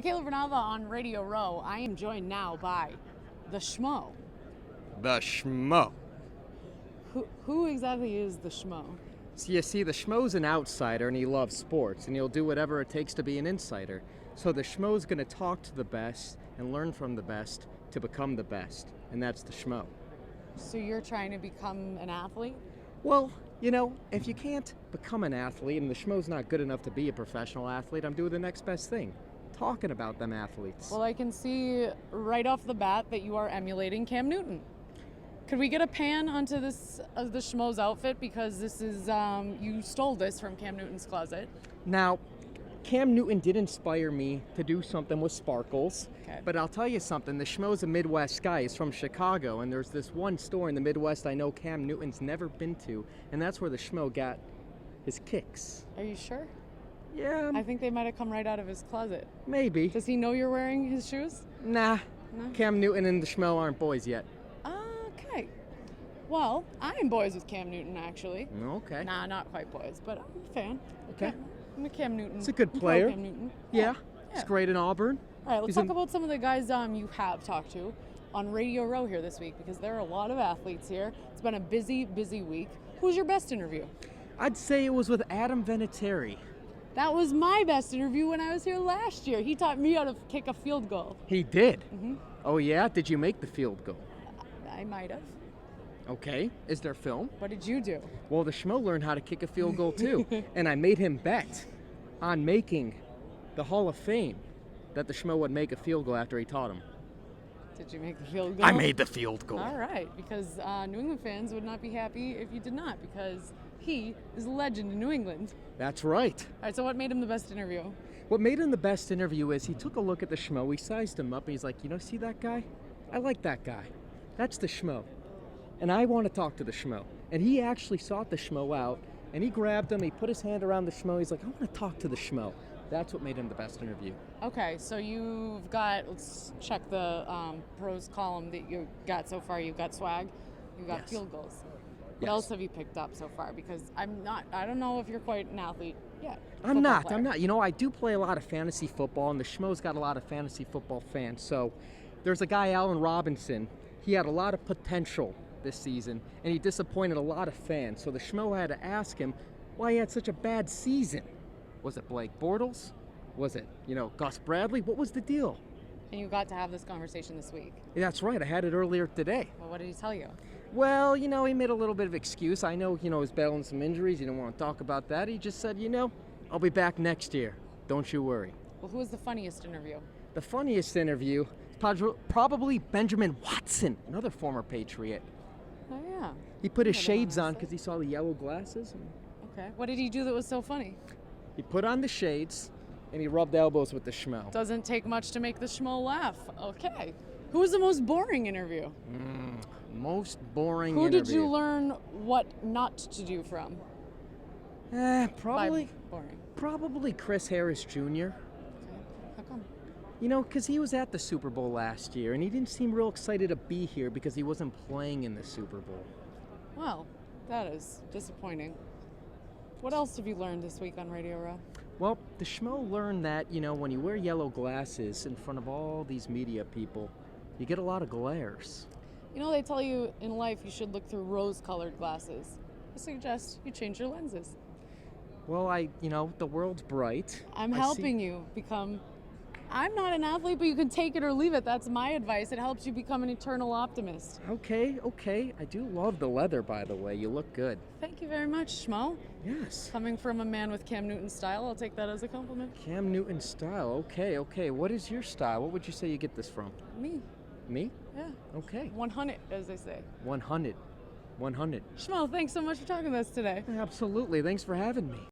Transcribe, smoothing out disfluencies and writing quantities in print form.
Michaela Vernava on Radio Row. I am joined now by the Schmo. The Schmo. Who exactly is the Schmo? So you see, the Schmo's an outsider and he loves sports and he'll do whatever it takes to be an insider. So the Schmo's going to talk to the best and learn from the best to become the best. And that's the Schmo. So you're trying to become an athlete? Well, you know, if you can't become an athlete and the Schmo's not good enough to be a professional athlete, I'm doing the next best thing. Talking about them athletes. Well, I can see right off the bat that you are emulating Cam Newton. Could we get a pan onto this the Schmo's outfit, because this is you stole this from Cam Newton's closet? Now, Cam Newton did inspire me to do something with sparkles. Okay. But I'll tell you something, the Schmo's a Midwest guy. He's from Chicago, and there's this one store in the Midwest I know Cam Newton's never been to, and that's where the Schmo got his kicks. Are you sure? Yeah, I think they might have come right out of his closet. maybe. Does he know you're wearing his shoes? Nah, No? Cam Newton and the Schmo aren't boys yet. Okay. Well, I am boys with Cam Newton, actually. Okay. Nah, not quite boys, but I'm a fan. Okay. I'm a Cam Newton. He's a good I'm pro player. Cam Newton. Yeah, he's great in Auburn. All right, let's He's talk in- about some of the guys you have talked to on Radio Row here this week, because there are a lot of athletes here. It's been a busy, busy week. Who's your best interview? I'd say it was with Adam Vinatieri. That was my best interview when I was here last year. He taught me how to kick a field goal. He did? Mhm. Oh yeah? Did you make the field goal? I might have. Okay. Is there film? What did you do? Well, the Schmo learned how to kick a field goal too, and I made him bet on making the Hall of Fame that the Schmo would make a field goal after he taught him. Did you make the field goal? I made the field goal. All right, because New England fans would not be happy if you did not, because he is a legend in New England. That's right. All right, so what made him the best interview? What made him the best interview is he took a look at the Schmo, he sized him up, and he's like, you know, see that guy? I like that guy. That's the Schmo. And I want to talk to the Schmo. And he actually sought the Schmo out, and he grabbed him, he put his hand around the Schmo, he's like, I want to talk to the Schmo. That's what made him the best interview. Okay, so you've got, let's check the pros column that you got so far. You've got swag, you've got Yes. field goals. What Yes. else have you picked up so far? Because I don't know if you're quite an athlete yet. I'm Football not. player. I'm not. You know, I do play a lot of fantasy football, and the Schmo's got a lot of fantasy football fans. So there's a guy, Allen Robinson. He had a lot of potential this season, and he disappointed a lot of fans. So the Schmo had to ask him why he had such a bad season. Was it Blake Bortles? Was it, Gus Bradley? What was the deal? And you got to have this conversation this week. That's right. I had it earlier today. Well, what did he tell you? Well, he made a little bit of excuse. I know, he's battling some injuries. He didn't want to talk about that. He just said, I'll be back next year. Don't you worry. Well, who was the funniest interview? The funniest interview is probably Benjamin Watson, another former Patriot. Oh, yeah. He put his Heard of him, shades on honestly. because he saw the yellow glasses. Okay. What did he do that was so funny? He put on the shades and he rubbed elbows with the Schmo. Doesn't take much to make the Schmo laugh. Okay. Who was the most boring interview? Most boring Who interview. did you learn what not to do from? Probably, By boring. probably Chris Harris Jr. Okay. How come? Because he was at the Super Bowl last year and he didn't seem real excited to be here because he wasn't playing in the Super Bowl. Well, that is disappointing. What else have you learned this week on Radio Row? Well, the Schmo learned that, when you wear yellow glasses in front of all these media people, you get a lot of glares. They tell you in life you should look through rose-colored glasses. I suggest you change your lenses. Well, the world's bright. I'm I helping you become... I'm not an athlete, but you can take it or leave it. That's my advice. It helps you become an eternal optimist. Okay. I do love the leather, by the way. You look good. Thank you very much, Schmo. Yes. Coming from a man with Cam Newton style, I'll take that as a compliment. Cam Newton style. Okay. What is your style? What would you say you get this from? Me. Me? Yeah. Okay. 100, as they say. 100. Schmo, thanks so much for talking to us today. Absolutely. Thanks for having me.